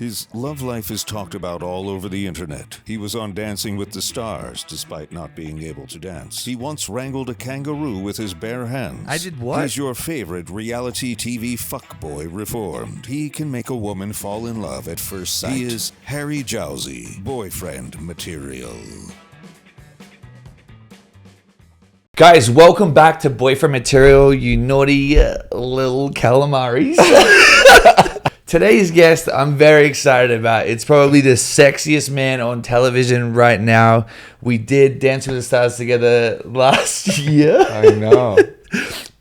His love life is talked about all over the internet. He was on Dancing with the Stars, despite not being able to dance. He once wrangled a kangaroo with his bare hands. I did what? He's your favorite reality TV fuckboy reformed. He can make a woman fall in love at first sight. He is Harry Jowsey, boyfriend material. Guys, welcome back to Boyfriend Material, you naughty little calamaris. Today's guest, I'm very excited about. It's probably the sexiest man on television right now. We did Dance with the Stars together last year. I know.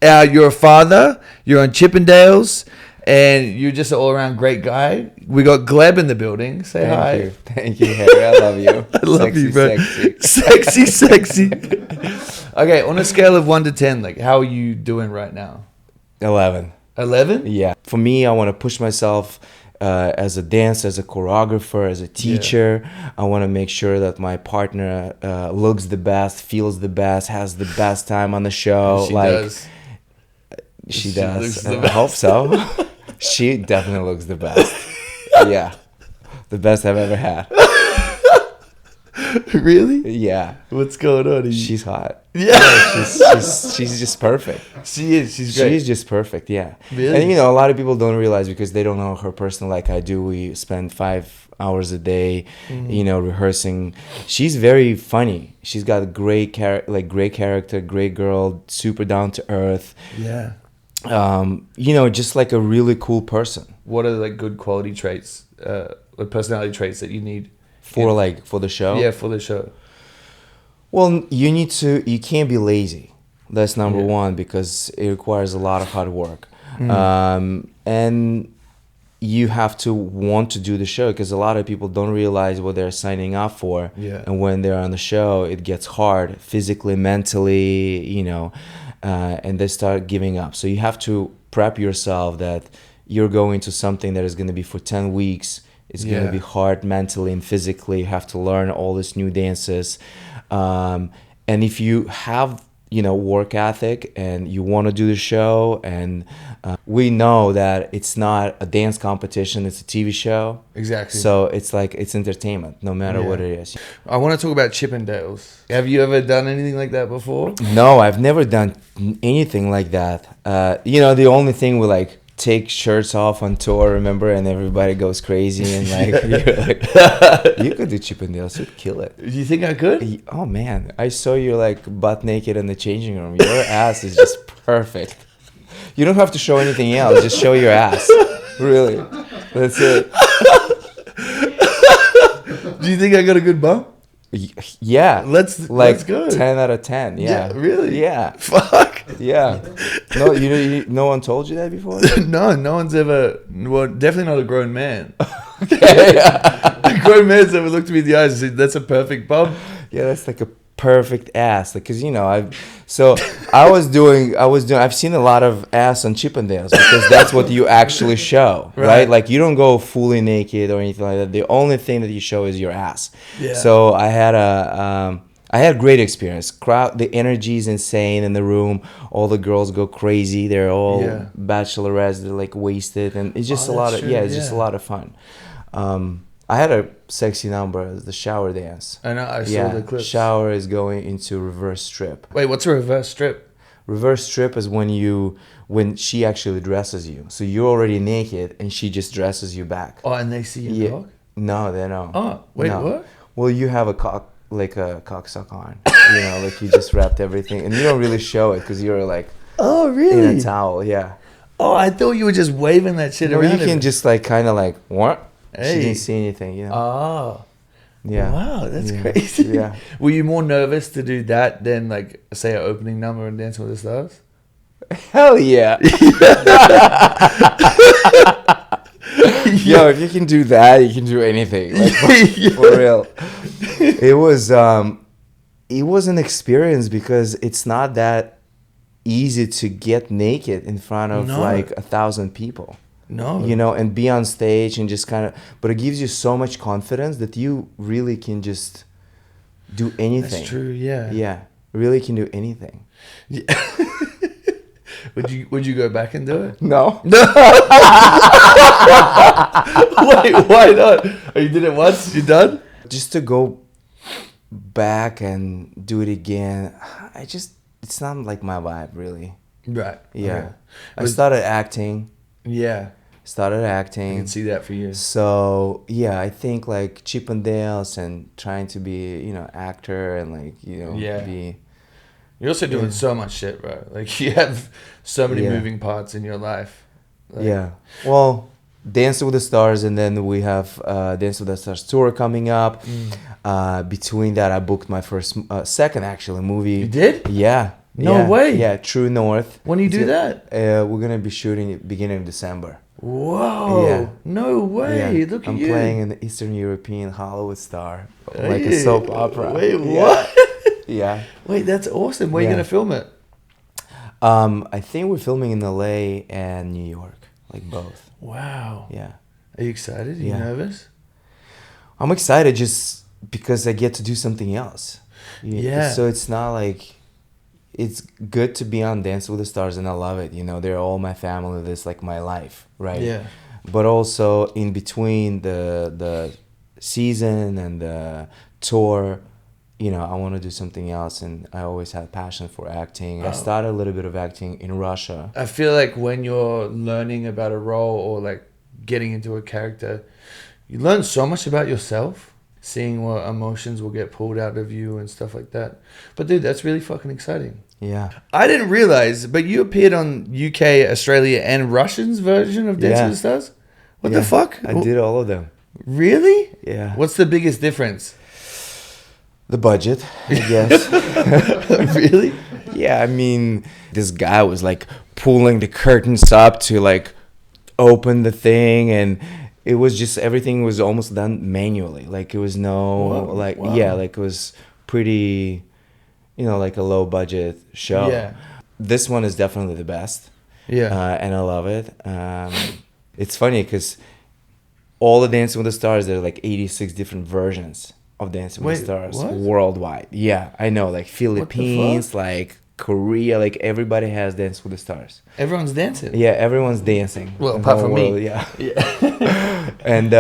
You're a father, you're on Chippendales, and you're just an all-around great guy. We got Gleb in the building. Say hi. Thank you, Harry. I love you. I love you, bro. Sexy. Okay, on a scale of 1 to 10, like, how are you doing right now? 11. 11? Yeah. For me, I want to push myself as a dancer, as a choreographer, as a teacher. Yeah. I want to make sure that my partner looks the best, feels the best, has the best time on the show. She does. She does. I hope so. She definitely looks the best. Yeah. The best I've ever had. Really? Yeah. What's going on? She's hot. Yeah. She's just perfect. She is. She's great. She's just perfect. Yeah. Really? And a lot of people don't realize because they don't know her personal like I do. We spend 5 hours a day, rehearsing. She's very funny. She's got a great character, great girl, super down to earth. Yeah. Just like a really cool person. What are like good quality traits, like personality traits that you need? For the show? Yeah, for the show. Well, you can't be lazy. That's number one because it requires a lot of hard work. And you have to want to do the show because a lot of people don't realize what they're signing up for. Yeah. And when they're on the show, it gets hard physically, mentally, and they start giving up. So you have to prep yourself that you're going to something that is going to be for 10 weeks. It's going to be hard mentally and physically. You have to learn all these new dances. And if you have, work ethic and you want to do the show, and we know that it's not a dance competition, it's a TV show. Exactly. So it's like, it's entertainment, no matter what it is. I want to talk about Chippendales. Have you ever done anything like that before? No, I've never done anything like that. The only thing we take shirts off on tour, remember, and everybody goes crazy and you're like, you could do Chippendales, you'd kill it. Do you think I could? Oh man, I saw you butt naked in the changing room. Your ass is just perfect. You don't have to show anything else, just show your ass. Really, that's it. Do you think I got a good bump? Yeah, let's go. 10 out of 10. Yeah, really? Yeah. Fuck. Yeah. No, no one told you that before. No one's ever. Well, definitely not a grown man. Okay. A grown man's ever looked me in the eyes and said, "That's a perfect bump." Yeah, that's like a perfect ass. Because I've seen a lot of ass on Chippendales because that's what you actually show, right? You don't go fully naked or anything like that. The only thing that you show is your ass. Yeah. So I had a great experience. The energy is insane in the room. All the girls go crazy. They're all bachelorettes. They're wasted, and it's just just a lot of fun. I had a sexy number, the shower dance. I know, I saw the clips. Shower is going into reverse strip. Wait, what's a reverse strip? Reverse strip is when she actually dresses you. So you're already naked and she just dresses you back. Oh, and they see your cock? No, they don't. Oh, wait, what? Well, you have a cocksuck on. You just wrapped everything. And you don't really show it because you're oh, really? in a towel, yeah. Oh, I thought you were just waving that shit around. You can just what? Hey. She didn't see anything, Oh. Yeah. Wow, that's crazy. Yeah. Were you more nervous to do that than say an opening number in Dance with the Stars? Hell yeah. Yo, if you can do that, you can do anything. For real. It was an experience because it's not that easy to get naked in front of 1,000 people. No. And be on stage and just but it gives you so much confidence that you really can just do anything. That's true, yeah. Yeah, really can do anything. Yeah. Would you go back and do it? No. No. Wait, why not? Oh, you did it once. You done? Just to go back and do it again, it's not like my vibe really. Right. Yeah. Okay. I started acting. Yeah. I I can see that for you. So yeah, I think like Chippendales and trying to be, actor and like, be. You're also doing so much shit, bro. Like you have so many moving parts in your life. Like, yeah. Well, Dance with the Stars, and then we have Dance with the Stars tour coming up. Between that, I booked my second actually movie. You did? Yeah. No way. Yeah, True North. When do you do that? We're gonna be shooting it beginning of December. Whoa. Yeah. No way. Look at you. I'm playing an Eastern European Hollywood star, like a soap opera. Wait, what? Yeah. Wait, that's awesome. Where are you gonna film it? I think we're filming in LA and New York, like both. Wow. Yeah. Are you excited? Are you nervous? I'm excited just because I get to do something else. Yeah. So it's not like, it's good to be on Dance with the Stars, and I love it. They're all my family. This like my life, right? Yeah. But also in between the season and the tour, I want to do something else, and I always had passion for acting. I started a little bit of acting in Russia. I feel like when you're learning about a role or like getting into a character, you learn so much about yourself, seeing what emotions will get pulled out of you and stuff like that. But dude, that's really fucking exciting. Yeah. I didn't realize, but you appeared on UK, Australia, and Russian's version of Dance with the Stars? What the fuck? I did all of them. Really? Yeah. What's the biggest difference? The budget, I guess. Really? Yeah, I mean, this guy was like pulling the curtains up to like open the thing, and it was just, everything was almost done manually. Like it was like it was pretty, like a low budget show. Yeah. This one is definitely the best. Yeah. And I love it. It's funny because all the Dancing with the Stars, there are like 86 different versions of Dancing with the Stars worldwide. Yeah, I know. Like Philippines, like Korea, like everybody has Dance with the Stars. Everyone's dancing. Yeah, everyone's dancing. Well, apart from me. Yeah. And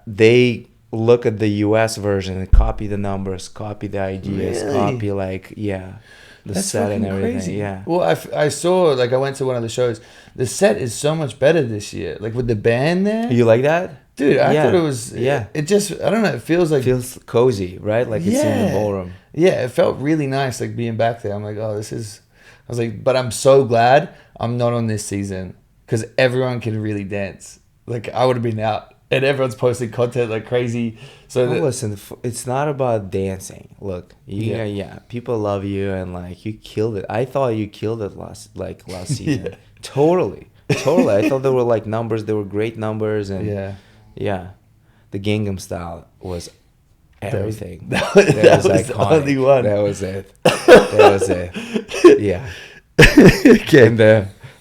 they look at the US version and copy the numbers, copy the ideas, copy the That's set and everything. crazy. Yeah. Well, I saw, like, I went to one of the shows. The set is so much better this year. Like with the band there. You like that? Dude, I thought it was. Yeah. It just, I don't know. It feels like. Feels cozy, right? Like it's in the ballroom. Yeah, it felt really nice, like being back there. I'm like, oh, this is. I was like, but I'm so glad I'm not on this season because everyone can really dance. Like I would have been out, and everyone's posting content like crazy. So listen, it's not about dancing. Look, people love you, and like you killed it. I thought you killed it last season. Yeah. Totally. I thought there were like numbers. There were great numbers, and yeah, the Gangnam Style was everything. That was the only one. That was it. Yeah. Okay. And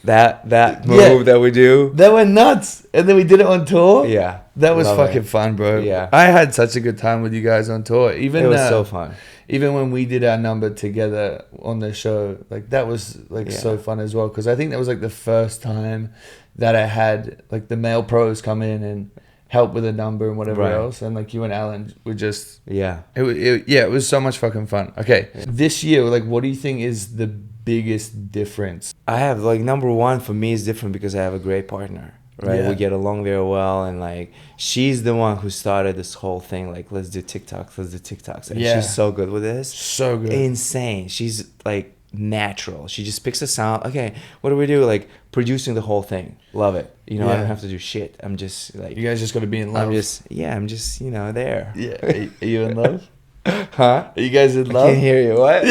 that move that we do. That went nuts. And then we did it on tour. Yeah. That was fucking fun, bro. Yeah. I had such a good time with you guys on tour. It was so fun. Even when we did our number together on the show, like that was like so fun as well. Because I think that was like the first time that I had like the male pros come in and help with a number and whatever else. And like you and Alan were just... Yeah. It was so much fucking fun. Okay. This year, like what do you think is the biggest difference? I have like number one for me is different because I have a great partner. Right, we get along very well, and like she's the one who started this whole thing. Like, let's do TikToks, and she's so good with this. So good, insane. She's like natural. She just picks a sound. Okay, what do we do? Like producing the whole thing. Love it. I don't have to do shit. I'm just like, you guys just gotta be in love. I'm just there. Yeah, are you in love? Huh? Are you guys in love? I can't hear you. What?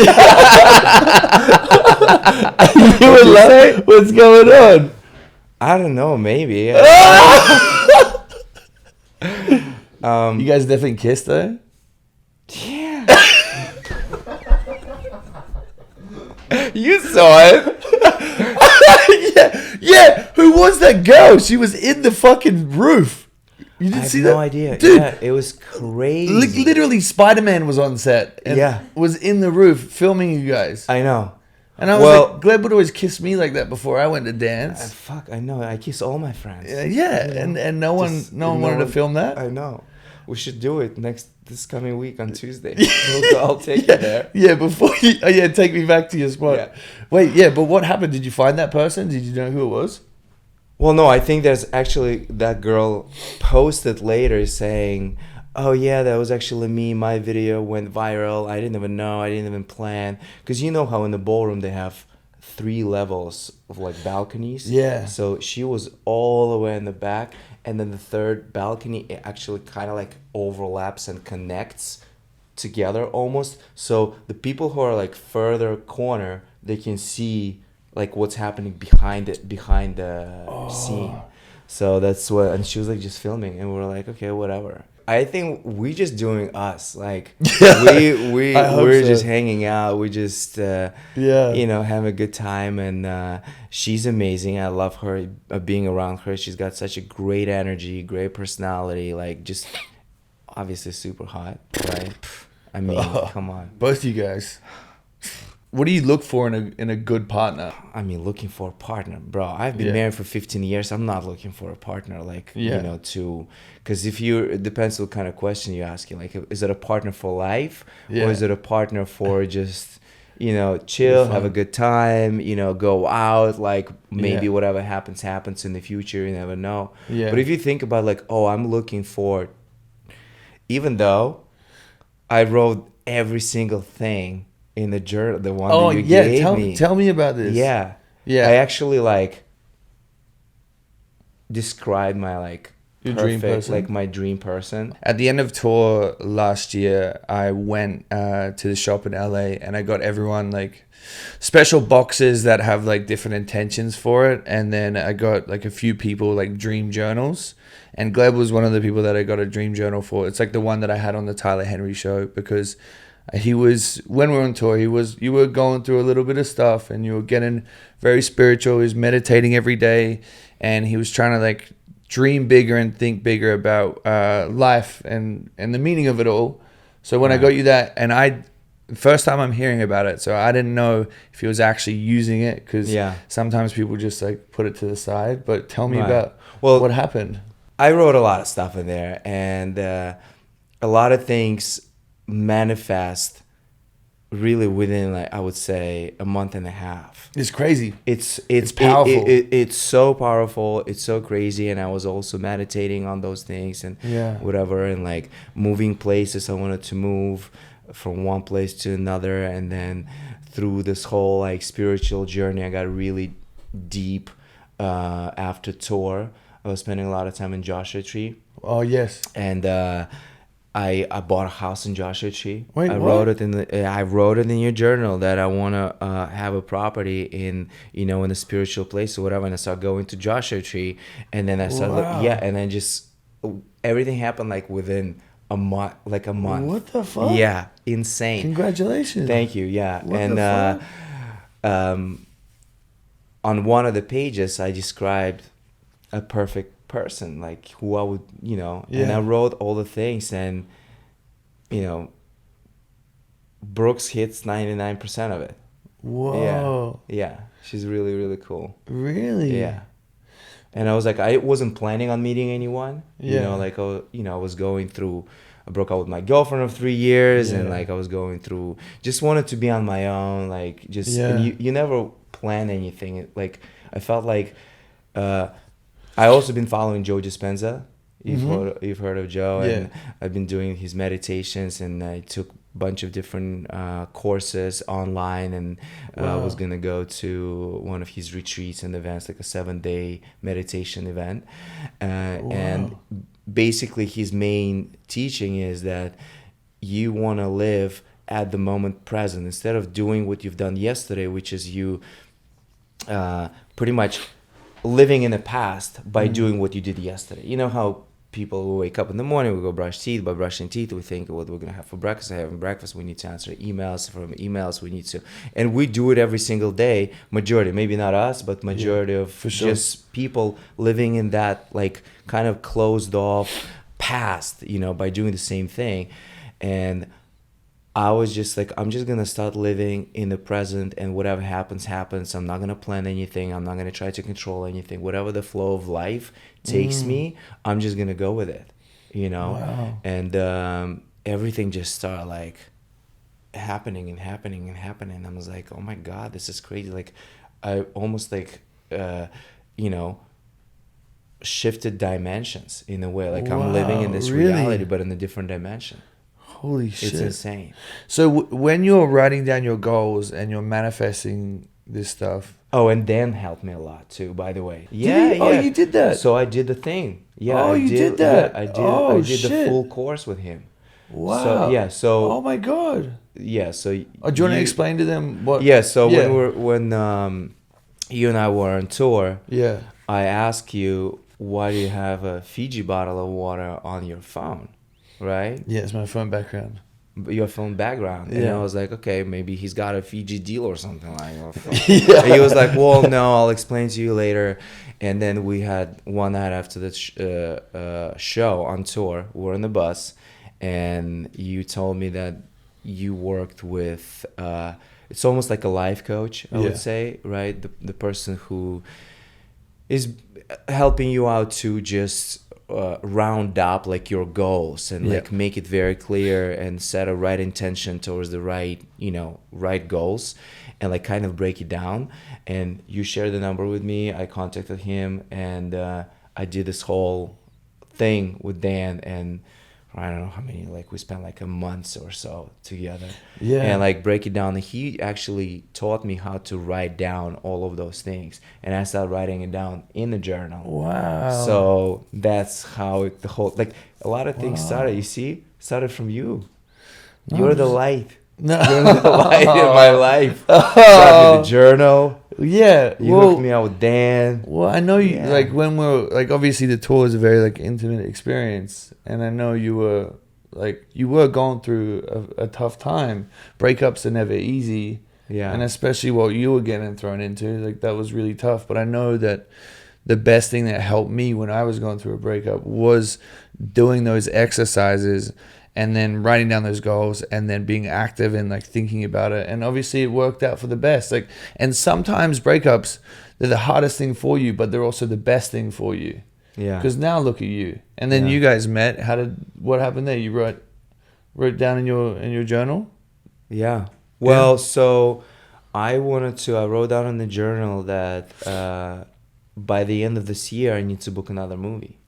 Are you in love? What's going on? I don't know, maybe. You guys definitely kissed though? Yeah. You saw it. yeah. Who was that girl? She was in the fucking roof. You didn't see that? No idea. Dude, yeah, it was crazy. Literally, Spider-Man was on set and was in the roof filming you guys. I know. And I was like, Gleb would always kiss me like that before I went to dance. Fuck, I know. I kiss all my friends. Yeah, and no one wanted to film that. I know. We should do it this coming week on Tuesday. I'll take you there. Yeah, take me back to your spot. Yeah. Wait, but what happened? Did you find that person? Did you know who it was? Well, no, I think there's actually that girl posted later saying, oh yeah, that was actually me. My video went viral. I didn't even know. I didn't even plan. Because you know how in the ballroom they have 3 levels of like balconies. Yeah. So she was all the way in the back. And then the 3rd balcony, it actually kind of like overlaps and connects together almost. So the people who are like further corner, they can see like what's happening behind the scene. So that's what, and she was like just filming, and we were like, okay, whatever. I think we just doing us, like we're just hanging out. We just having a good time, and she's amazing. I love her, being around her. She's got such a great energy, great personality, like just obviously super hot, right? I mean, come on, both you guys. What do you look for in a good partner? I mean, looking for a partner, bro. I've been married for 15 years. I'm not looking for a partner, because it depends what kind of question you're asking. Like, is it a partner for life, or is it a partner for just, chill, have a good time, go out, like maybe whatever happens in the future. You never know. Yeah. But if you think about like, I'm looking for, even though I wrote every single thing in the journal, the one that you gave me. Tell me about this. Yeah. I actually like described my like your perfect, dream person, like my dream person. At the end of tour last year, I went to the shop in LA, and I got everyone like special boxes that have like different intentions for it, and then I got like a few people like dream journals. And Gleb was one of the people that I got a dream journal for. It's like the one that I had on the Tyler Henry show, because he was, when we were on tour, you were going through a little bit of stuff, and you were getting very spiritual. He was meditating every day, and he was trying to like dream bigger and think bigger about life and the meaning of it all. So when I got you that, and first time I'm hearing about it, so I didn't know if he was actually using it, because sometimes people just like put it to the side. But tell me about what happened. I wrote a lot of stuff in there, and a lot of things manifest really within, like, I would say a month and a half. It's crazy. It's powerful. It's so powerful. It's so crazy. And I was also meditating on those things and whatever, and like moving places. I wanted to move from one place to another, and then through this whole like spiritual journey, I got really deep after tour. I was spending a lot of time in Joshua Tree. Oh yes. And I bought a house in Joshua Tree. Wait, I wrote it in your journal that I want to have a property in a spiritual place or whatever. And I started going to Joshua Tree, and then I started and then just everything happened like within a month. What the fuck? Yeah, insane. Congratulations. Thank you. Yeah. What the fuck? On one of the pages, I described a perfect person, like who I would, and I wrote all the things, and Brooks hits 99% of it. Whoa. Yeah, she's really, really cool. Really? Yeah. And I was like, I wasn't planning on meeting anyone. I was going through, I broke up with my girlfriend of 3 years, and like I was going through, just wanted to be on my own, like just, and you never plan anything. Like I felt like, I also been following Joe Dispenza. You've heard of Joe, and I've been doing his meditations, and I took a bunch of different courses online, and was gonna go to one of his retreats and events, like a 7-day meditation event. And basically, his main teaching is that you want to live at the moment present instead of doing what you've done yesterday, which is you pretty much living in the past by doing what you did yesterday. You know how people will wake up in the morning, we go brush teeth. By brushing teeth, we think what we're going to have for breakfast. Having breakfast, we need to answer emails. From emails, we need to, and we do it every single day. Majority, maybe not us, but majority of just people living in that like kind of closed off past, by doing the same thing. And I was just like, I'm just gonna start living in the present, and whatever happens, happens. I'm not gonna plan anything. I'm not gonna try to control anything. Whatever the flow of life takes me, I'm just gonna go with it, you know. Wow. And everything just started like happening and happening and happening. I was like, oh my God, this is crazy. Like, I almost like, you know, shifted dimensions in a way. Like, I'm living in this really? reality, but in a different dimension. Holy shit. It's insane. So when you're writing down your goals and you're manifesting this stuff. Oh, and Dan helped me a lot too, by the way. Yeah, Yeah. Oh, you did that? So I did the thing. Yeah. Oh, I you did that? Yeah, I did. Oh, I did shit. the full course with him. Wow. So yeah. So oh my God. yeah. So Do you want to explain to them what? Yeah. So Yeah. when you and I were on tour, Yeah. I asked you, why do you have a Fiji bottle of water on your phone, right? Yeah, it's my phone background. Your phone background. And Yeah. I was like, okay, maybe he's got a Fiji deal or something like that. Yeah. And he was like, well, no, I'll explain to you later. And then we had one night after the show on tour, we were on the bus, and you told me that you worked with, it's almost like a life coach, I would say, right? The person who is helping you out to just round up like your goals and like make it very clear and set a right intention towards the right, you know, right goals, and like kind of break it down. And you shared the number with me. I contacted him, and I did this whole thing with Dan, and I don't know how many, like we spent like a month or so together. Yeah. And like break it down. And he actually taught me how to write down all of those things. And I started writing it down in the journal. Wow. So that's how the whole, like a lot of things started, you see, started from you. No, You're the light. No. You're the light in my life. Started with the journal. Yeah. You hooked me up with Dan. Well, I know you, like when we're, like obviously the tour is a very like intimate experience. And I know you were going through a tough time. Breakups are never easy. Yeah. And especially what you were getting thrown into, like that was really tough. But I know that the best thing that helped me when I was going through a breakup was doing those exercises and then writing down those goals and then being active and like thinking about it. And obviously it worked out for the best. Like, and sometimes breakups, they're the hardest thing for you, but they're also the best thing for you. Yeah. Because now look at you. And then you guys met. What happened there? You wrote down in your journal? Yeah. Well, so I wrote down in the journal that by the end of this year, I need to book another movie.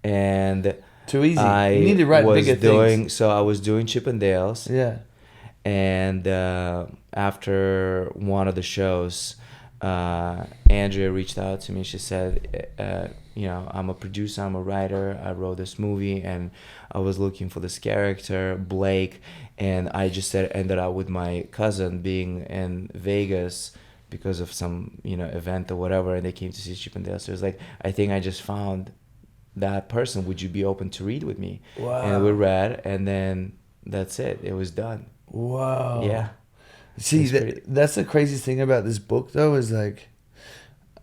And too easy. You need to write bigger things. So I was doing Chippendales. Yeah. And after one of the shows, Andrea reached out to me. She said, you know, I'm a producer, I'm a writer. I wrote this movie, and I was looking for this character, Blake. And I just ended up with my cousin being in Vegas because of some, you know, event or whatever. And they came to see Chippendales. So it was like, I think I just found that person. Would you be open to read with me? Wow. And we read, and then that's it. It was done. Wow. Yeah. See, that's the craziest thing about this book, though, is like,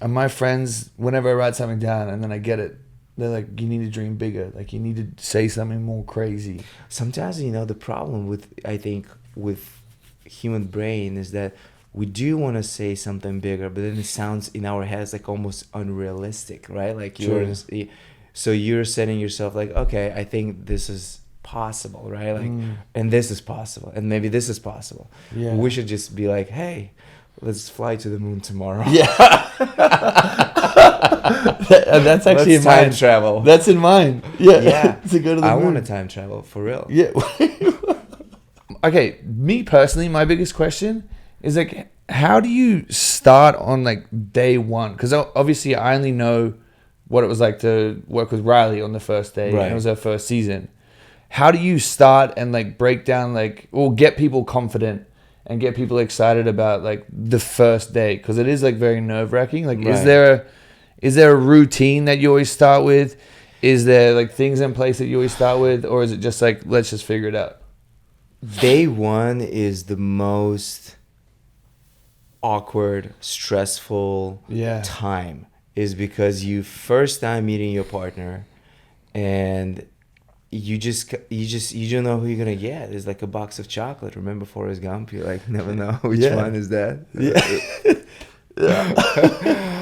my friends, whenever I write something down and then I get it, they're like, you need to dream bigger. Like, you need to say something more crazy. Sometimes, you know, the problem with, I think, with human brain is that we do want to say something bigger, but then it sounds in our heads like almost unrealistic, right? Like, so you're setting yourself like, okay, I think this is possible, right? Like, and this is possible, and maybe this is possible. Yeah. We should just be like, hey, let's fly to the moon tomorrow. Yeah. That's actually in time mine. travel. That's in mine. Yeah. Yeah. To go to the I moon. want to time travel for real. Yeah. Okay, me personally, my biggest question is like, how do you start on like day one? Because obviously I only know what it was like to work with Riley on the first day. Right. And it was her first season. How do you start and like break down like, or get people confident and get people excited about like the first day? Because it is like very nerve wracking. Like, Right. is there a routine that you always start with? Is there like things in place that you always start with? Or is it just like, let's just figure it out? Day one is the most awkward, stressful time, is because you first time meeting your partner, and you don't know who you're gonna get. It's like a box of chocolate. Remember Forrest Gump? You like never know which one is that.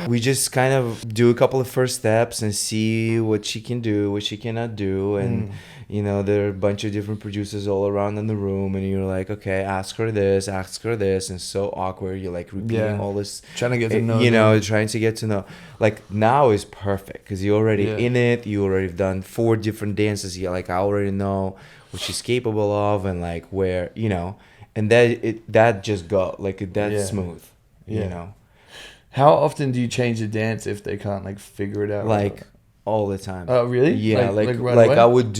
We just kind of do a couple of first steps and see what she can do, what she cannot do, and you know, there are a bunch of different producers all around in the room, and you're like, okay, ask her this, and so awkward. You're like repeating all this, trying to get to know, you know, trying to get to know. Like now is perfect because you're already in it. You already done 4 different dances. You're like, I already know what she's capable of, and like where, you know, and that just go like that's smooth, you know. How often do you change the dance if they can't like figure it out? Like all the time. Oh, really? Yeah, right away? I would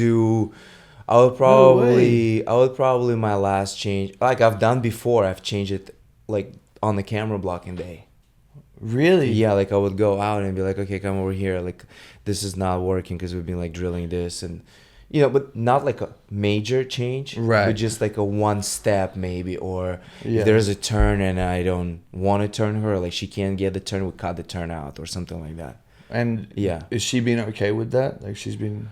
probably my last change, like I've done before, I've changed it like on the camera blocking day. Really? Yeah, like I would go out and be like, okay, come over here. Like this is not working because we've been like drilling this, and you know, but not like a major change, right? But just like a one step maybe, or if there's a turn and I don't want to turn her, like she can't get the turn, we cut the turn out or something like that. And is she been okay with that? Like she's been.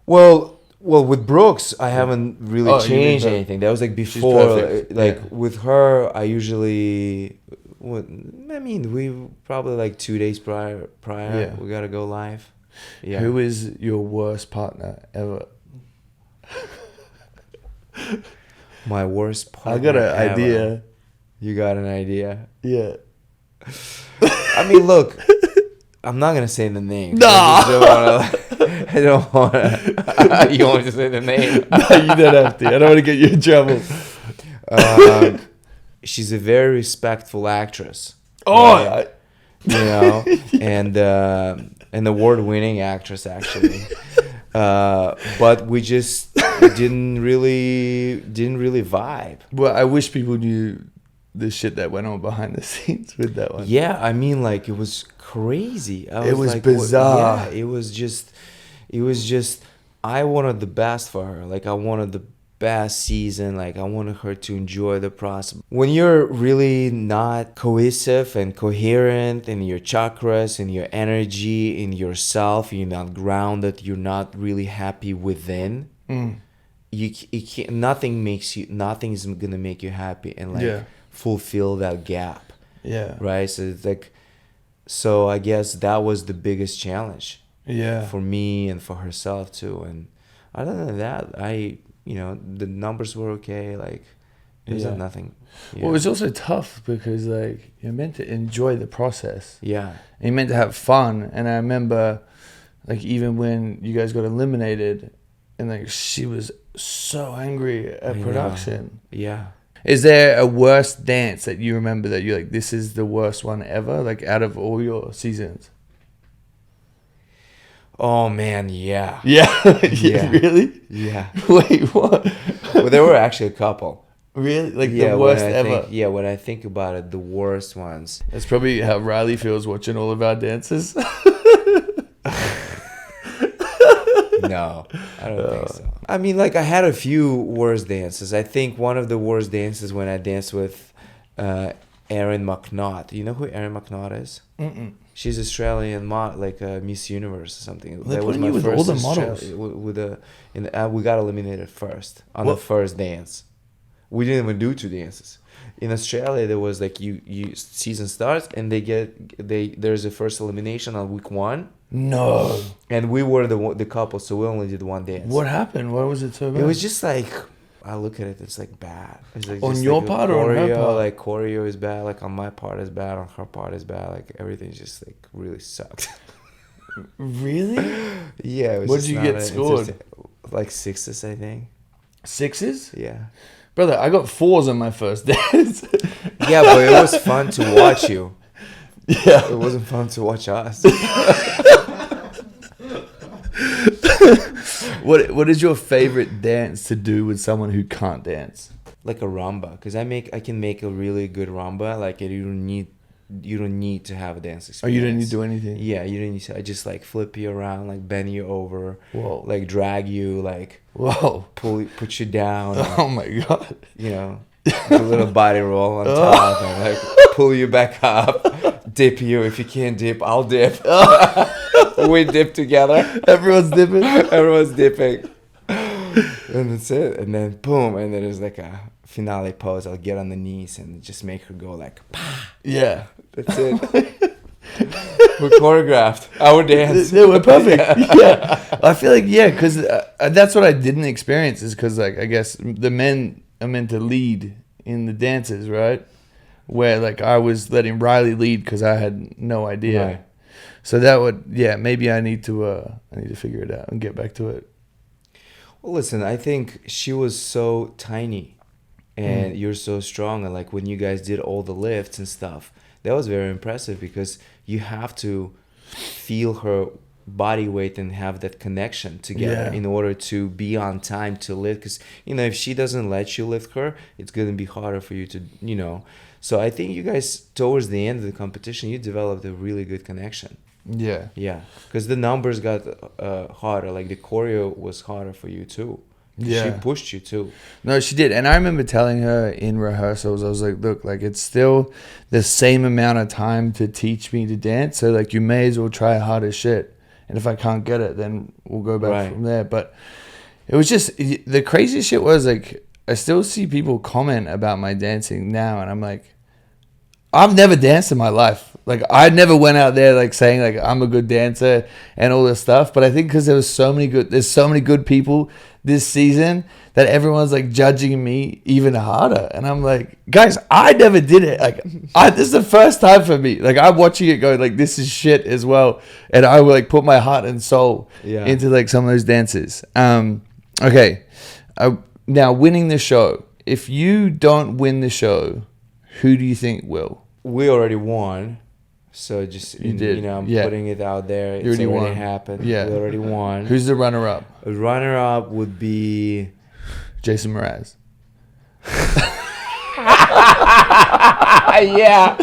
Well, with Brooks, I haven't really changed anything. That was like before. With her, I usually. I mean, we probably like 2 days prior. We gotta go live. Yeah. Who is your worst partner ever? My worst partner. I got an idea. You got an idea? Yeah. I mean, look, I'm not gonna say the name. No. I don't want to. You want me to say the name? No, you don't have to. I don't want to get you in trouble. She's a very respectful actress. Oh, right? You know, and an award-winning actress actually, but we just didn't really vibe. Well, I wish people knew the shit that went on behind the scenes with that one. Yeah, I mean, like it was crazy. It was like, bizarre. Yeah, it was just. I wanted the best for her. Like I wanted the best season. Like I wanted her to enjoy the process. When you're really not cohesive and coherent in your chakras, in your energy, in yourself, you're not grounded, you're not really happy within, you can't, nothing's gonna make you happy and like fulfill that gap. Yeah. Right? So it's like, so I guess that was the biggest challenge. Yeah. For me and for herself too. And other than that, you know, the numbers were okay. Like, it was nothing. Yeah. Well, it was also tough because, like, you're meant to enjoy the process. Yeah. And you're meant to have fun. And I remember, like, even when you guys got eliminated, and, like, she was so angry at production. Yeah. Is there a worst dance that you remember that you're like, this is the worst one ever, like, out of all your seasons? Oh man, yeah. Yeah? Yeah. Really? Yeah. Wait, what? Well, there were actually a couple. Really? Like the worst ever? When I think about it, the worst ones. That's probably how Riley feels watching all of our dances. No, I don't think so. I mean, like I had a few worst dances. I think one of the worst dances when I danced with Erin McNaught. You know who Erin McNaught is? Mm-mm. She's Australian, like Miss Universe or something. That was my first all the models. We got eliminated first on the first dance. We didn't even do 2 dances. In Australia, there was like you season starts and there's a first elimination on week 1. No. And we were the couple, so we only did 1 dance. What happened? Why was it so bad? It was just like, I look at it, it's like bad. It's like on your part or on her part? Like choreo is bad, like on my part is bad, on her part is bad, like everything just like really sucked. Really? Yeah. What did you get scored? Like 6s, I think. 6s? Yeah. Brother, I got 4s on my first dance. Yeah, but it was fun to watch you. Yeah. It wasn't fun to watch us. What is your favorite dance to do with someone who can't dance? Like a rumba, because I can make a really good rumba. Like you don't need to have a dance experience. Oh, you don't need to do anything? Yeah, you don't need to. I just like flip you around, like bend you over. Whoa. Like drag you, like whoa, put you down. Oh my god. You know, do a little body roll on top and like pull you back up, dip you. If you can't dip, I'll dip. We dip together. Everyone's dipping. Everyone's dipping. And that's it. And then boom, and then there's like a finale pose. I'll get on the knees and just make her go like, "Pah." Yeah. That's it. We're choreographed. Our dance. Yeah, we're perfect. Yeah. I feel like, yeah, because that's what I didn't experience is because, like, I guess the men are meant to lead in the dances, right? Where, like, I was letting Riley lead because I had no idea. Right. So that would, yeah, maybe I need to figure it out and get back to it. Well, listen, I think she was so tiny and you're so strong. And, like, when you guys did all the lifts and stuff, that was very impressive because you have to feel her body weight and have that connection together in order to be on time to lift. Because, you know, if she doesn't let you lift her, it's going to be harder for you to, you know. So I think you guys, towards the end of the competition, you developed a really good connection. Yeah. Yeah. Because the numbers got harder. Like, the choreo was harder for you, too. Yeah. She pushed you, too. No, she did. And I remember telling her in rehearsals, I was like, look, like, it's still the same amount of time to teach me to dance. So, like, you may as well try hard as shit. And if I can't get it, then we'll go back from there. But it was just, the craziest shit was, like, I still see people comment about my dancing now. And I'm like, I've never danced in my life. Like, I never went out there, like, saying, like, I'm a good dancer and all this stuff. But I think because there's so many good people this season that everyone's, like, judging me even harder. And I'm like, guys, I never did it. Like, this is the first time for me. Like, I'm watching it going, like, this is shit as well. And I will, like, put my heart and soul into, like, some of those dances. Okay. Now, winning the show. If you don't win the show, who do you think will? We already won. So just, You did. you know, I'm Yeah. putting it out there. It's already already won. happened. Yeah. We already won. Who's the runner-up? A runner-up would be... Jason Mraz. yeah.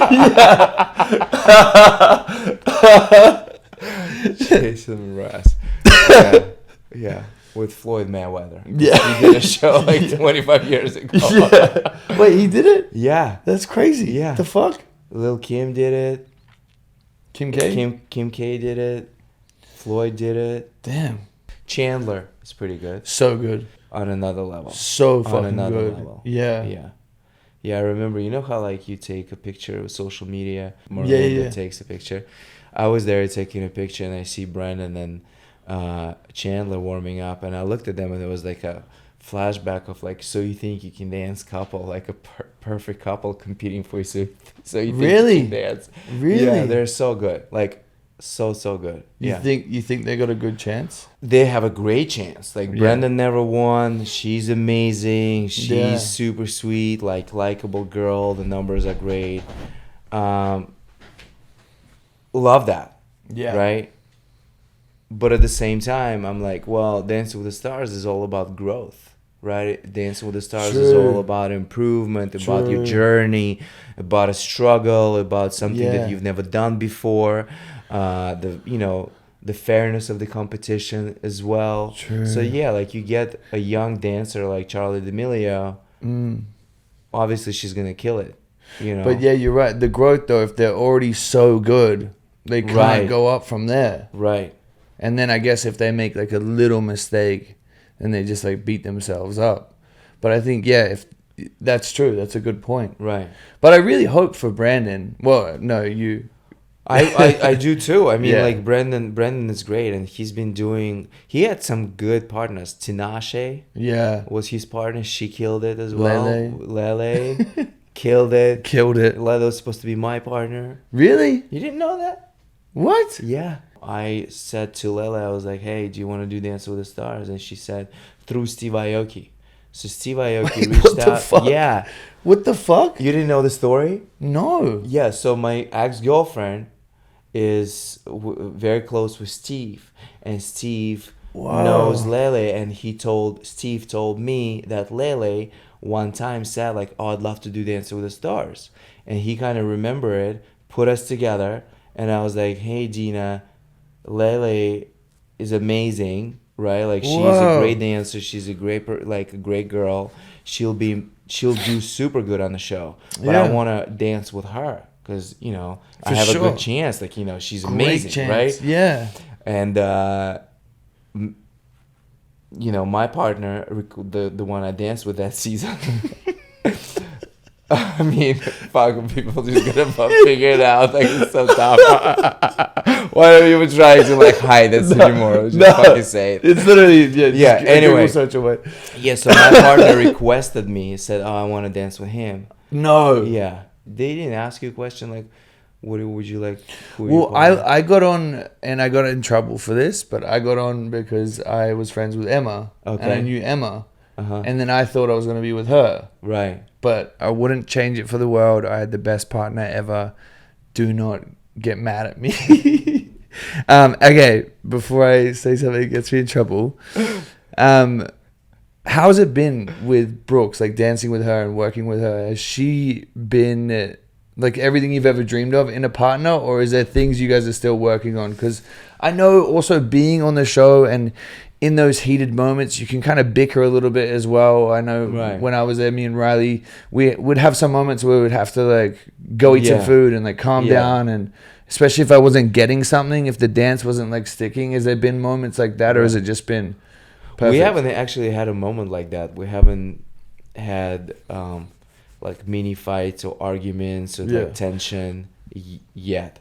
Jason Mraz. Yeah. With Floyd Mayweather. Yeah. He did a show like 25 years ago. Yeah. Wait, he did it? Yeah. That's crazy. Yeah. The fuck? Lil Kim did it. Kim K? Kim K did it. Floyd did it. Damn. Chandler is pretty good. So good. On another level. So On fucking another good. level. Yeah. Yeah. Yeah, I remember, you know how, like, you take a picture with social media? Yeah. Takes a picture. I was there taking a picture, and I see Brandon and Chandler warming up, and I looked at them, and it was like a flashback of, like, so you think you can dance couple, like a perfect couple competing for you, so you think you can dance. Really? Yeah, they're so good. Like, so good. You think they got a good chance? They have a great chance. Like, Brandon never won. She's amazing. She's super sweet, like, likable girl. The numbers are great. Love that. Yeah. Right? But at the same time, I'm like, well, Dancing with the Stars is all about growth, right? Dancing with the Stars is all about improvement, about your journey, about a struggle, about something that you've never done before. The fairness of the competition as well. True. So yeah, like, you get a young dancer like Charli D'Amelio, obviously she's gonna kill it, you know. But yeah, you're right. The growth though, if they're already so good, they can't go up from there. Right. And then I guess if they make like a little mistake, then they just like beat themselves up. But I think if that's true, that's a good point. Right. But I really hope for Brandon. Well, no, you. I do too. I mean, like, Brandon is great, and he had some good partners. Tinashe was his partner. She killed it as well. Lele killed it. Lele was supposed to be my partner. Really? You didn't know that? What? Yeah. I said to Lele, I was like, hey, do you want to do Dance with the Stars? And she said, through Steve Aoki. So Steve Aoki reached what the out. Fuck? Yeah. What the fuck? You didn't know the story? No. Yeah, so my ex-girlfriend is very close with Steve, and Steve knows Lele, and Steve told me that Lele one time said, like, oh, I'd love to do Dancing with the Stars, and he kind of remembered it, put us together, and I was like, hey, Dina, Lele is amazing, right? Like, she's a great dancer, she's a great great girl, she'll do super good on the show, but I want to dance with her. Because, you know, I have a good chance. Like, you know, she's amazing, right? Yeah. And my partner, the one I danced with that season. I mean, fuck, people just gonna figure it out. Like, it's so tough. Why are you even trying to like hide this anymore? Just fucking say it. It's literally Anyway, such a way. Yeah. So my partner requested me. Said, "Oh, I want to dance with him." No. Yeah. They didn't ask you a question like, "What would you like?" Well, I got on and I got in trouble for this, but I got on because I was friends with Emma. Okay. And I knew Emma. Uh-huh. And then I thought I was going to be with her. Right. But I wouldn't change it for the world. I had the best partner ever. Do not get mad at me. Okay, before I say something that gets me in trouble, how's it been with Brooks, like dancing with her and working with her? Has she been like everything you've ever dreamed of in a partner, or is there things you guys are still working on? Because I know also being on the show and in those heated moments, you can kind of bicker a little bit as well. I know when I was there, me and Riley, we would have some moments where we'd have to like go eat some food and like calm down. And especially if I wasn't getting something, if the dance wasn't like sticking, has there been moments like that, or has it just been perfect? We haven't actually had a moment like that. We haven't had like mini fights or arguments or like tension yet.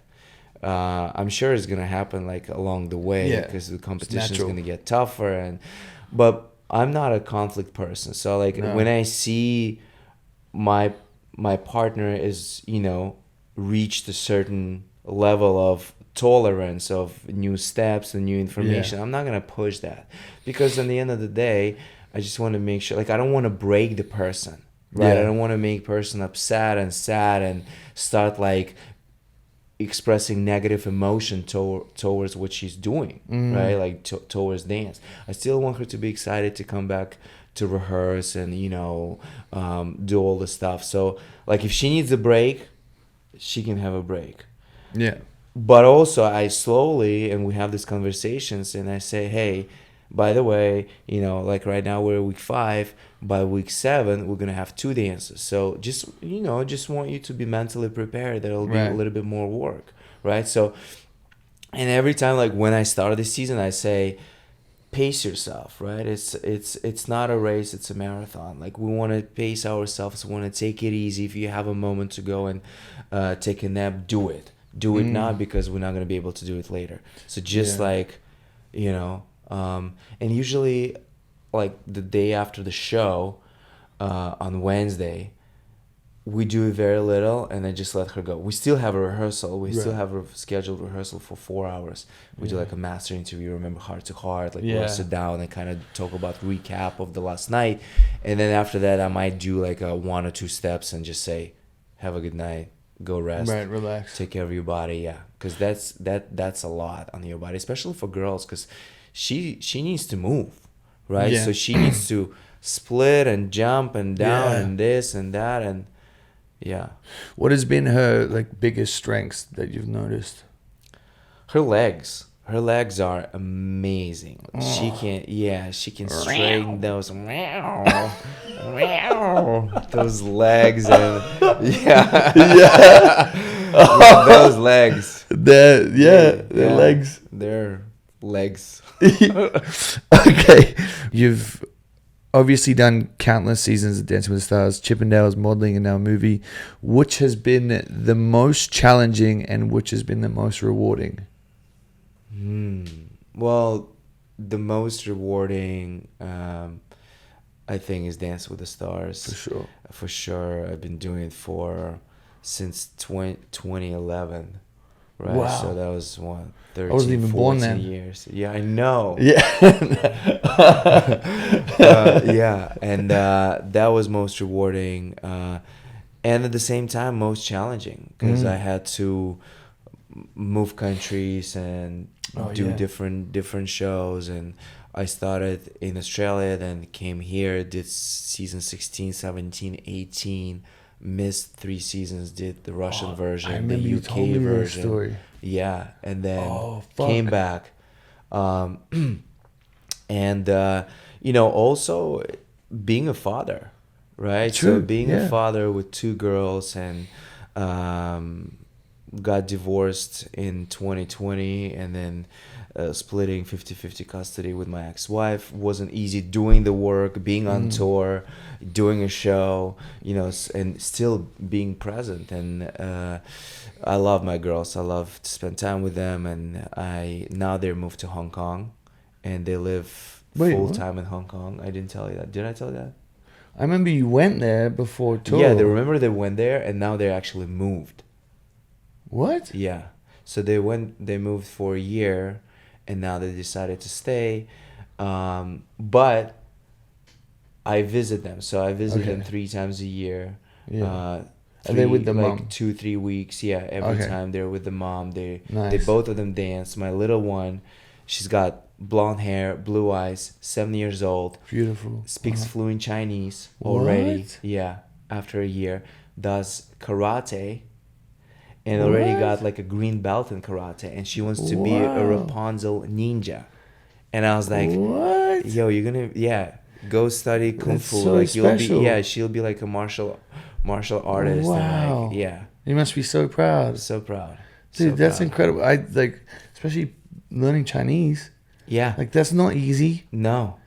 I'm sure it's gonna happen like along the way because the competition is gonna get tougher, but I'm not a conflict person. So like when I see my partner is reached a certain level of tolerance of new steps and new information, I'm not gonna push that, because in the end of the day, I just want to make sure, like, I don't want to break the person, right? I don't want to make person upset and sad and start like expressing negative emotion towards what she's doing, right? Like towards dance. I still want her to be excited to come back to rehearse and do all the stuff. So like if she needs a break, she can have a break. Yeah. But also I slowly, and we have these conversations, and I say, hey, by the way, like right now we're week 5. By week 7, we're gonna have 2 dances. So just want you to be mentally prepared that it'll be a little bit more work, right? So, and every time, like when I start this season, I say, pace yourself, right? It's not a race, it's a marathon. Like we want to pace ourselves, we want to take it easy. If you have a moment to go and take a nap, do it. Do it now, because we're not gonna be able to do it later. So just and usually, like the day after the show, on Wednesday, we do very little, and I just let her go. We still have a rehearsal. We still have a scheduled rehearsal for 4 hours. We do like a master interview, remember heart to heart, like we'll sit down and kind of talk about recap of the last night, and then after that, I might do like a 1 or 2 steps and just say, have a good night, go rest, relax, take care of your body, because that's a lot on your body, especially for girls, because she needs to move, right? So she needs to split and jump and down and this and that, and What has been her like biggest strengths that you've noticed? Her legs are amazing. She can straighten those those legs, and those legs. Their legs. Their legs. Okay, you've obviously done countless seasons of Dancing with the Stars, Chippendales, modeling, and now a movie. Which has been the most challenging and which has been the most rewarding? Well, the most rewarding, I think, is Dance with the Stars. For sure. I've been doing it since 2011. Right, wow. So that was 13, I wasn't even born then. Years. Yeah, I know. And that was most rewarding, and at the same time most challenging, because I had to move countries and do different shows, and I started in Australia, then came here, did season 16, 17, 18. Missed 3 seasons, did the Russian version, the UK version. Story. Yeah, and then came back. And also being a father, right? True. So being a father with 2 girls, and got divorced in 2020, and then splitting 50-50 custody with my ex-wife. Wasn't easy doing the work, being on tour, doing a show, and still being present. And I love my girls. I love to spend time with them. And now they're moved to Hong Kong, and they live full time in Hong Kong. I didn't tell you that. Did I tell you that? I remember you went there before tour. Yeah, they went there, and now they're actually moved. What? Yeah. So they moved for a year, and now they decided to stay. But I visit them. So I visit them 3 times a year. Yeah. Are they with the mom? 2-3 weeks. Yeah, every time they're with the mom. They Nice. both of them dance. My little one, she's got blonde hair, blue eyes, 7 years old. Beautiful. Speaks fluent Chinese already. What? Yeah, after a year. Does karate. And already got like a green belt in karate. And she wants to be a Rapunzel ninja. And I was like, what? Yo, you're going to, go study kung fu. So like special. she'll be like a martial artist. Wow. And like, You must be so proud. so proud. Dude, So that's proud. incredible. I like, especially learning Chinese. Yeah. Like, that's not easy. No.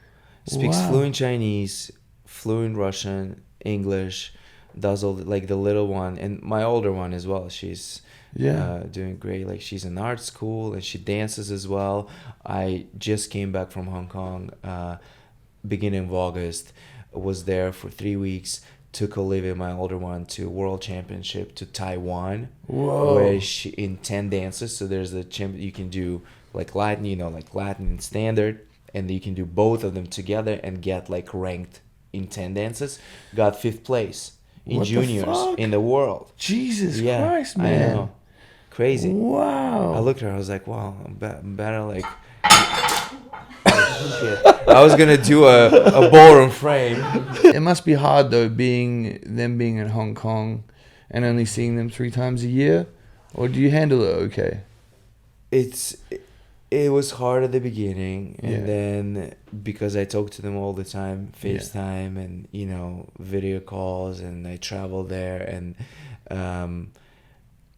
Speaks Wow. fluent Chinese, fluent Russian, English, does all like the little one and my older one as well. She's doing great. Like she's in art school and she dances as well. I just came back from Hong Kong beginning of August, was there for 3 weeks, took Olivia, my older one, to World Championship to Taiwan. Whoa. Where she in 10 dances. So there's a you can do like Latin, like Latin standard, and you can do both of them together and get like ranked in 10 dances. Got 5th place in What the juniors fuck? in the world. Jesus Christ, man. I know. Crazy. Wow. I looked at her, I was like, wow, I'm better like shit. I was gonna do a ballroom frame. It must be hard though, being in Hong Kong and only seeing them 3 times a year, or do you handle it okay? It was hard at the beginning, and Yeah. then because I talk to them all the time, FaceTime and video calls, and I travel there, and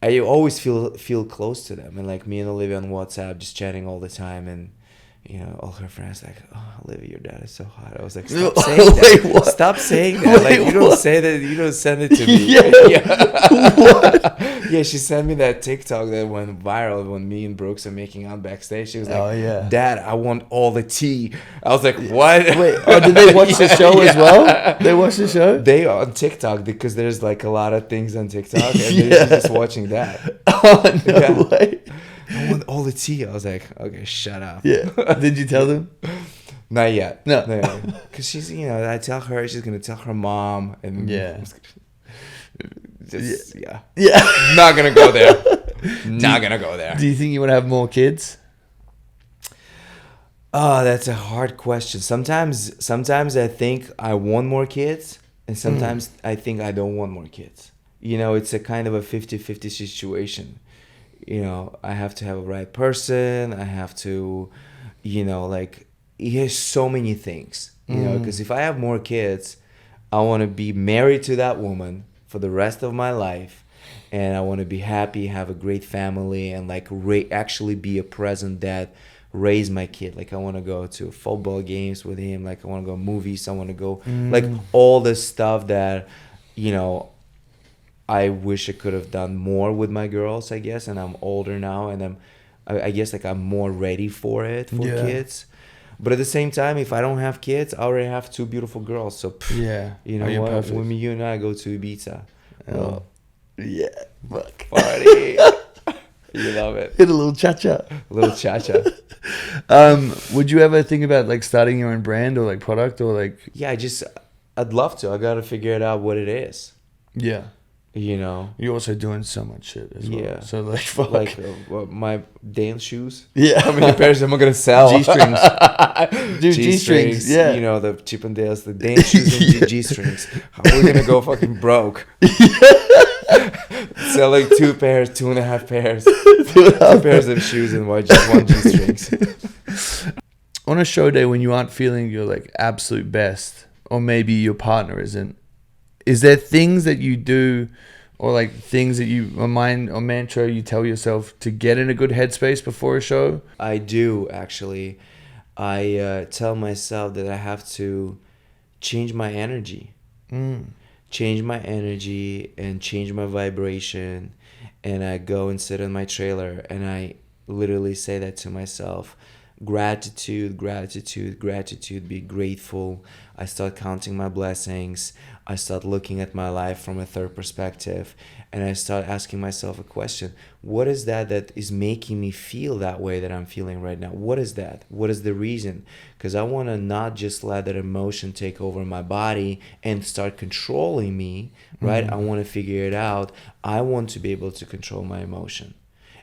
I always feel close to them, and like me and Olivia on WhatsApp just chatting all the time, and all her friends like, oh, Olivia, your dad is so hot. I was like, stop saying that. Wait, what? Stop saying that. Wait, like you don't what? say that. You don't send it to me. Yeah, she sent me that TikTok that went viral when me and Brooks are making out backstage. She was like, Oh, yeah. Dad, I want all the tea. I was like, what? Wait, did they watch the show as well? They watch the show? They are on TikTok because there's like a lot of things on TikTok, and they're just watching that. Oh, no way. I want all the tea. I was like, okay, shut up. Yeah. Did you tell them? Not yet. No. Because she's, I tell her, she's going to tell her mom. And Yeah. Yeah. Not going to go there. Not going to go there. Do you think you want to have more kids? Oh, that's a hard question. Sometimes I think I want more kids, and sometimes I think I don't want more kids. It's a kind of a 50-50 situation. I have to have a right person. I have to, here's so many things, because if I have more kids, I want to be married to that woman for the rest of my life. And I want to be happy, have a great family, and like actually be a present dad, raise my kid. Like I want to go to football games with him. Like I want to go movies. I want to go like all this stuff that, I wish I could have done more with my girls, I guess. And I'm older now, and I guess like I'm more ready for kids. But at the same time, if I don't have kids, I already have 2 beautiful girls. So You know you're what? perfect. When you and I go to Ibiza, Oh. Yeah. Fuck. party. You love it. Hit a little cha-cha. A little cha-cha. Would you ever think about like starting your own brand or like product or like? Yeah, I'd love to. I got to figure it out what it is. Yeah. You're also doing so much shit as well. Yeah. So like, fuck. Like my dance shoes. Yeah. How many pairs am I gonna sell? G-strings. Dude, G-strings. Yeah. The Chippendales, the dance shoes and G-strings. How are we gonna go fucking broke? Sell like 2 pairs, 2.5 pairs. 2 pairs of shoes and one G-strings. On a show day when you aren't feeling your like absolute best, or maybe your partner isn't, is there things that you do or like things that a mantra you tell yourself to get in a good headspace before a show? I do, actually. I tell myself that I have to change my energy. Change my energy and change my vibration. And I go and sit in my trailer and I literally say that to myself. Gratitude, gratitude, gratitude, be grateful. I start counting my blessings. I start looking at my life from a third perspective. And I start asking myself a question. What is that is making me feel that way that I'm feeling right now? What is that? What is the reason? Because I want to not just let that emotion take over my body and start controlling me, right? I want to figure it out. I want to be able to control my emotion.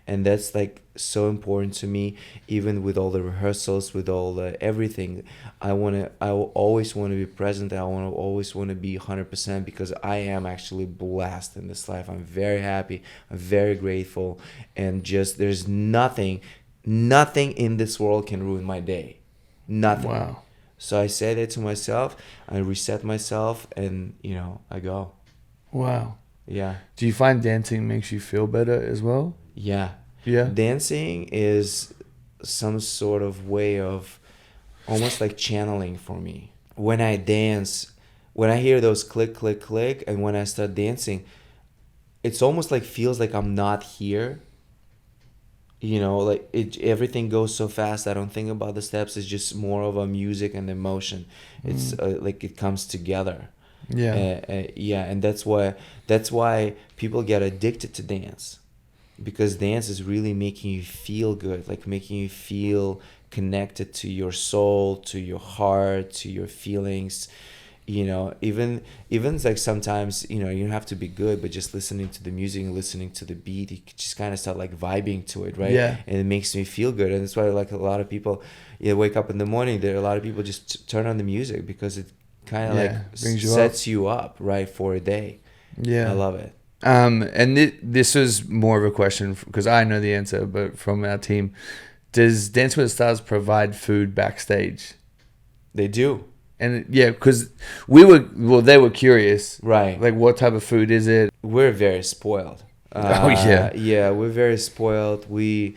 And that's like so important to me, even with all the rehearsals, with all the everything. I will always want to be present. I always want to be 100% because I am actually blessed in this life. I'm very happy. I'm very grateful. And just there's nothing in this world can ruin my day. Nothing. Wow. So I say that to myself. I reset myself and, I go. Wow. Yeah. Do you find dancing makes you feel better as well? Yeah. Yeah. Dancing is some sort of way of almost like channeling for me. When I dance, when I hear those click, click, click, and when I start dancing, it's almost like feels like I'm not here. Like everything goes so fast. I don't think about the steps. It's just more of a music and emotion. It's like it comes together. Yeah. Yeah, and that's why people get addicted to dance. Because dance is really making you feel good, like making you feel connected to your soul, to your heart, to your feelings. Even it's like sometimes, you don't have to be good, but just listening to the music and listening to the beat, you just kind of start like vibing to it, right? Yeah. And it makes me feel good. And that's why like a lot of people, wake up in the morning, a lot of people just turn on the music because it kind of sets you up, right, for a day. Yeah. I love it. And this was more of a question because I know the answer, but from our team, does Dance with the Stars provide food backstage? They do. And yeah, because they were curious, right? Like, what type of food is it? We're very spoiled. Yeah, we're very spoiled. We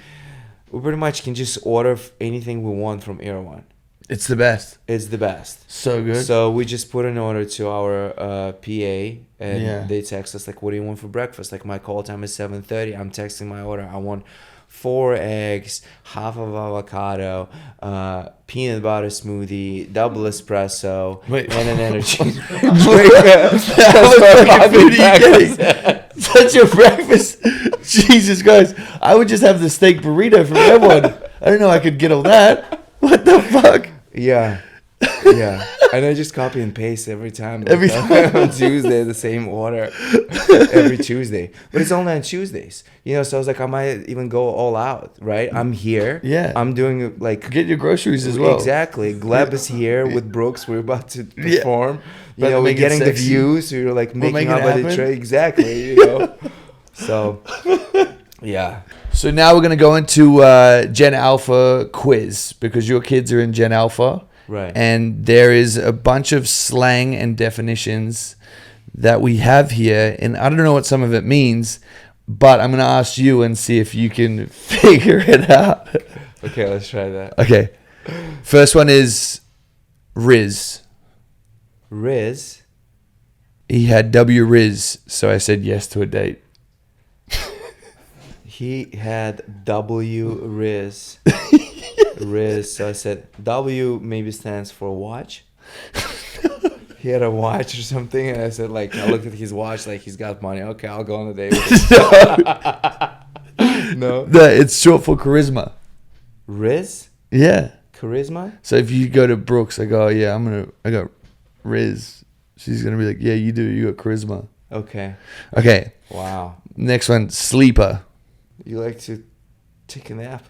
pretty much can just order anything we want from Erewhon. It's the best. It's the best. So good. So we just put an order to our PA, and they text us like, "What do you want for breakfast?" Like my call time is 7:30. I'm texting my order. I want 4 eggs, half of avocado, peanut butter smoothie, double espresso, and an energy drink. Such a breakfast. Jesus Christ. I would just have the steak burrito from Erewhon. I don't know I could get all that. What the fuck? Yeah. And I just copy and paste every time. On Tuesday, the same order every Tuesday. But it's only on Tuesdays. So I was like, I might even go all out, right? I'm here. Yeah. I'm doing like... Get your groceries as well. Exactly. Gleb is here with Brooks. We're about to perform. We're getting the views. So you're like making up by the tray. Exactly. So, yeah. So now we're going to go into Gen Alpha quiz because your kids are in Gen Alpha. Right. And there is a bunch of slang and definitions that we have here. And I don't know what some of it means, but I'm going to ask you and see if you can figure it out. Okay, let's try that. Okay. First one is Riz. Riz? He had W Riz, so I said yes to a date. He had W Riz. Riz. So I said W maybe stands for watch. He had a watch or something, and I said like I looked at his watch like he's got money. Okay, I'll go on a date with him. No, it's short for charisma. Riz? Yeah. Charisma? So if you go to Brooks, I go, yeah, I got Riz. She's gonna be like, yeah, you do. You got charisma. Okay. Wow. Next one, sleeper. You like to take a nap.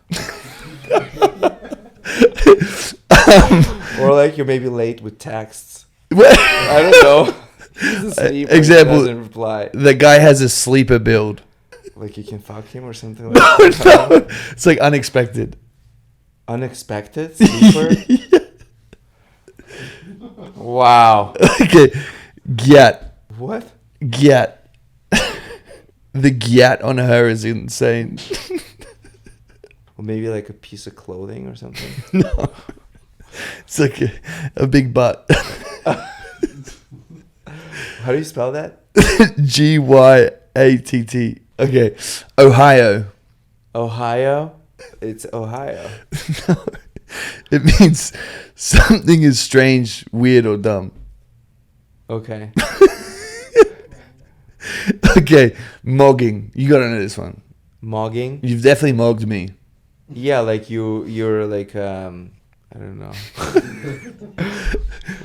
Or like you're maybe late with texts. I don't know. He's asleep. Example, he doesn't reply. The guy has a sleeper build. Like you can fuck him or something like that? No. It's like unexpected. Unexpected? Sleeper? Yeah. Wow. Okay. Get. What? Get. The gyat on her is insane. Or maybe like a piece of clothing or something. No. It's like a big butt. How do you spell that? GyAtt. Okay. Ohio. Ohio? It's Ohio. No. It means something is strange, weird, or dumb. Okay. Okay. Mogging. You gotta know this one. Mogging? You've definitely mogged me. Yeah, like you're like I don't know.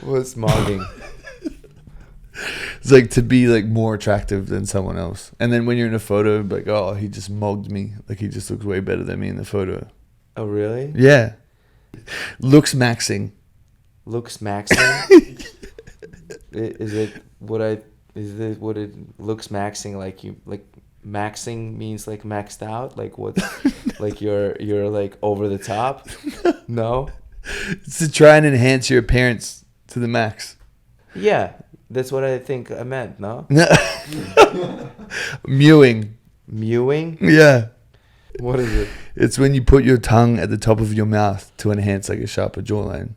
What's mogging? It's like to be like more attractive than someone else. And then when you're in a photo, like, oh, he just mogged me. Like he just looks way better than me in the photo. Oh, really? Yeah. Looks maxing. Looks maxing? Is it what it looks maxing, like you like maxing means like maxed out? Like what? Like you're like over the top? No? It's to try and enhance your appearance to the max. Yeah, that's what I think I meant, no? Mewing. Mewing? Yeah. What is it? It's when you put your tongue at the top of your mouth to enhance like a sharper jawline.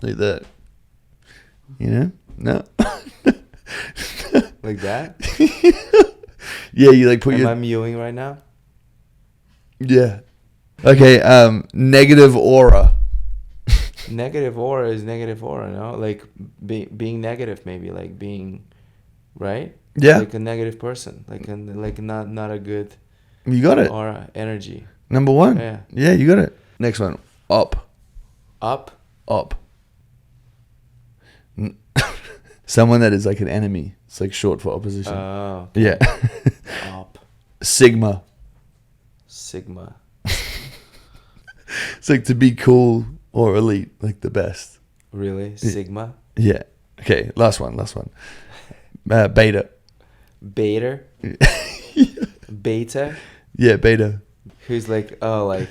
Like that. You know? No. Like that? Yeah, you like put Am your... I mewing right now? Yeah. Okay, negative aura. Negative aura is negative aura, no? Like being negative, maybe, like being, right? Yeah. Like a negative person, like not a good You got it. aura, energy. Number one. Yeah. Yeah, you got it. Next one. Up. Up. Up. Someone that is like an enemy. It's like short for opposition. Oh. Yeah. Up. Sigma. Sigma. It's like to be cool or elite, like the best. Really? Sigma. Yeah. Okay, last one. Beta. Beta. Beta. Yeah, beta. Who's like, oh, like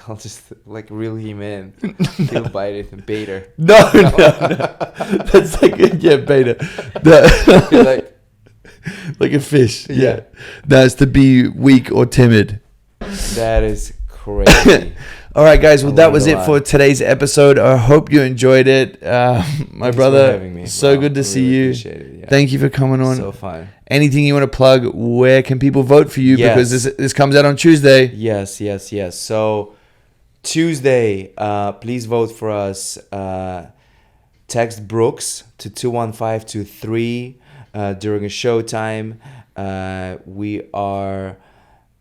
I'll just like reel him in. He'll bite it and beta. No. That's like beta. Like, like a fish. Yeah. Yeah. That's to be weak or timid. that is crazy. All right, guys. Well, that was learned it a for lot. today's episode. I hope you enjoyed it. My Thanks brother, for having me, so bro. good to I see really you. appreciate it, yeah. Thank you for coming on. So fun. Anything you want to plug? Where can people vote for you? Yes. Because this comes out on Tuesday. Yes. So Tuesday, please vote for us. Text Brooks to 21523 during a show time. We are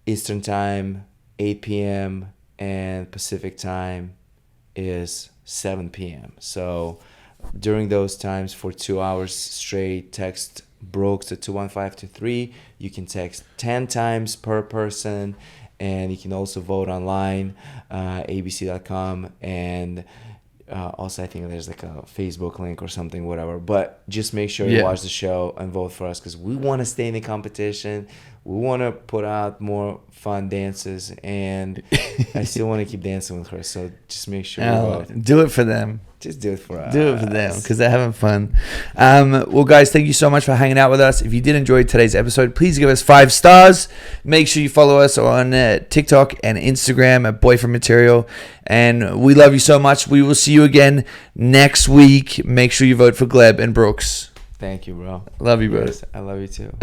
Eastern time, 8 p.m. and Pacific time is 7 p.m. So during those times for 2 hours straight, text Brooks to 21523. You can text 10 times per person, and you can also vote online, abc.com, and also I think there's like a Facebook link or something, whatever. But just make sure you watch the show and vote for us, because we want to stay in the competition. We want to put out more fun dances, and I still want to keep dancing with her. So just make sure you vote. Do it for them. Just do it for us. Do it for them because they're having fun. Well, guys, thank you so much for hanging out with us. If you did enjoy today's episode, please give us 5 stars. Make sure you follow us on TikTok and Instagram at Boyfriend Material. And we love you so much. We will see you again next week. Make sure you vote for Gleb and Brooks. Thank you, bro. Love you, bro. Yes, I love you too.